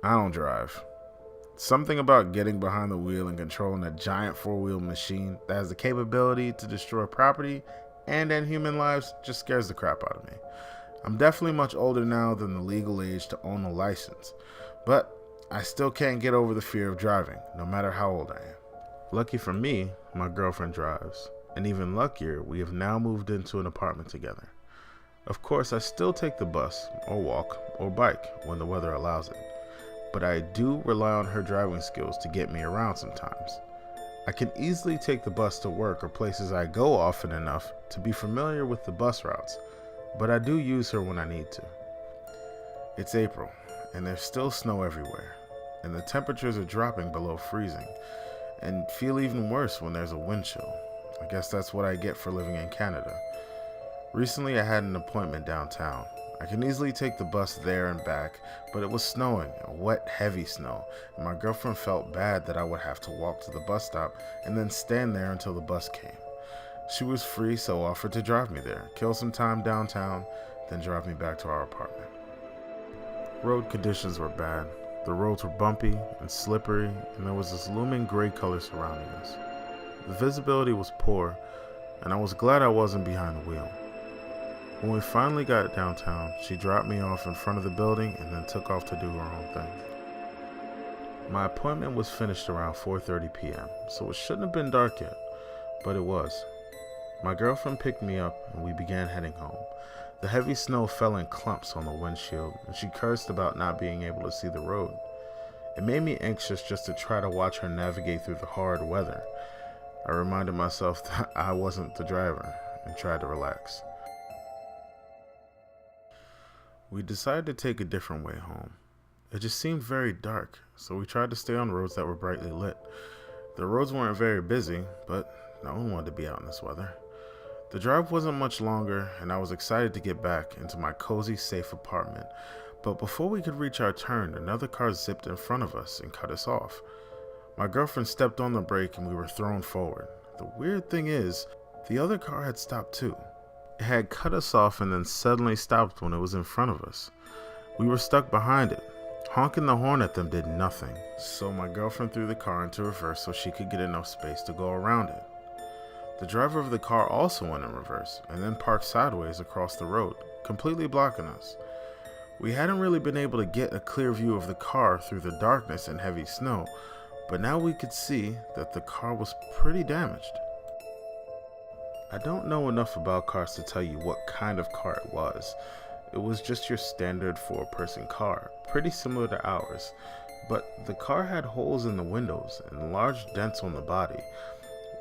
I don't drive. Something about getting behind the wheel and controlling a giant four-wheel machine that has the capability to destroy property and end human lives just scares the crap out of me. I'm definitely much older now than the legal age to own a license, but I still can't get over the fear of driving, no matter how old I am. Lucky for me, my girlfriend drives, and even luckier, we have now moved into an apartment together. Of course, I still take the bus, or walk, or bike when the weather allows it, but I do rely on her driving skills to get me around sometimes. I can easily take the bus to work or places I go often enough to be familiar with the bus routes, but I do use her when I need to. It's April, and there's still snow everywhere, and the temperatures are dropping below freezing, and feel even worse when there's a wind chill. I guess that's what I get for living in Canada. Recently I had an appointment downtown. I can easily take the bus there and back, but it was snowing, a wet, heavy snow, and my girlfriend felt bad that I would have to walk to the bus stop and then stand there until the bus came. She was free, so offered to drive me there, kill some time downtown, then drive me back to our apartment. Road conditions were bad. The roads were bumpy and slippery, and there was this looming gray color surrounding us. The visibility was poor, and I was glad I wasn't behind the wheel. When we finally got downtown, she dropped me off in front of the building and then took off to do her own thing. My appointment was finished around 4:30 p.m., so it shouldn't have been dark yet, but it was. My girlfriend picked me up and we began heading home. The heavy snow fell in clumps on the windshield, and she cursed about not being able to see the road. It made me anxious just to try to watch her navigate through the hard weather. I reminded myself that I wasn't the driver and tried to relax. We decided to take a different way home. It just seemed very dark, so we tried to stay on roads that were brightly lit. The roads weren't very busy, but no one wanted to be out in this weather. The drive wasn't much longer, and I was excited to get back into my cozy, safe apartment. But before we could reach our turn, another car zipped in front of us and cut us off. My girlfriend stepped on the brake and we were thrown forward. The weird thing is, the other car had stopped too. It had cut us off and then suddenly stopped when it was in front of us. We were stuck behind it. Honking the horn at them did nothing, so my girlfriend threw the car into reverse so she could get enough space to go around it. The driver of the car also went in reverse and then parked sideways across the road, completely blocking us. We hadn't really been able to get a clear view of the car through the darkness and heavy snow, but now we could see that the car was pretty damaged. I don't know enough about cars to tell you what kind of car it was. It was just your standard four-person car, pretty similar to ours, but the car had holes in the windows and large dents on the body.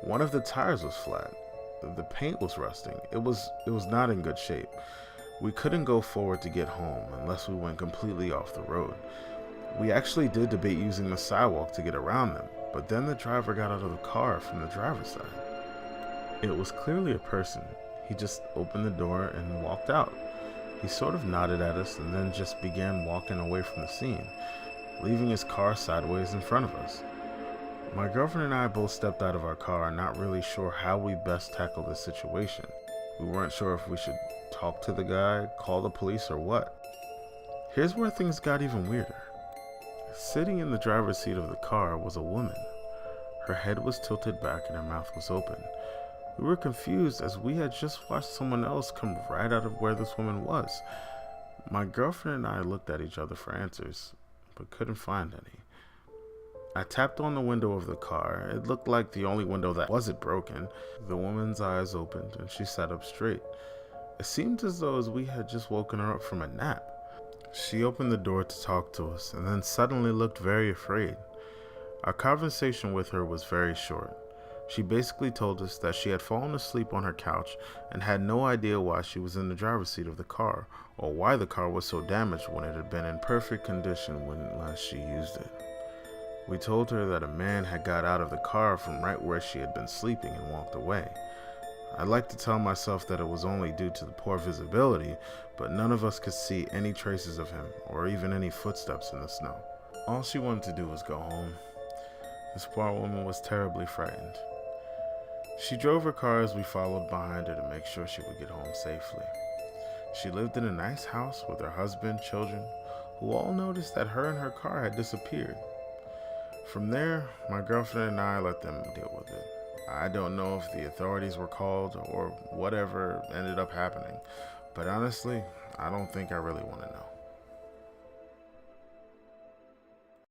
One of the tires was flat. The paint was rusting. It was not in good shape. We couldn't go forward to get home unless we went completely off the road. We actually did debate using the sidewalk to get around them, but then the driver got out of the car from the driver's side. It was clearly a person. He just opened the door and walked out. He sort of nodded at us and then just began walking away from the scene, leaving his car sideways in front of us. My girlfriend and I both stepped out of our car, not really sure how we best tackle this situation. We weren't sure if we should talk to the guy, call the police, or what. Here's where things got even weirder. Sitting in the driver's seat of the car was a woman. Her head was tilted back and her mouth was open. We were confused as we had just watched someone else come right out of where this woman was. My girlfriend and I looked at each other for answers, but couldn't find any. I tapped on the window of the car. It looked like the only window that wasn't broken. The woman's eyes opened and she sat up straight. It seemed as though we had just woken her up from a nap. She opened the door to talk to us and then suddenly looked very afraid. Our conversation with her was very short. She basically told us that she had fallen asleep on her couch and had no idea why she was in the driver's seat of the car or why the car was so damaged when it had been in perfect condition when last she used it. We told her that a man had got out of the car from right where she had been sleeping and walked away. I'd like to tell myself that it was only due to the poor visibility, but none of us could see any traces of him or even any footsteps in the snow. All she wanted to do was go home. This poor woman was terribly frightened. She drove her car as we followed behind her to make sure she would get home safely. She lived in a nice house with her husband, children, who all noticed that her and her car had disappeared. From there, my girlfriend and I let them deal with it. I don't know if the authorities were called or whatever ended up happening, but honestly, I don't think I really want to know.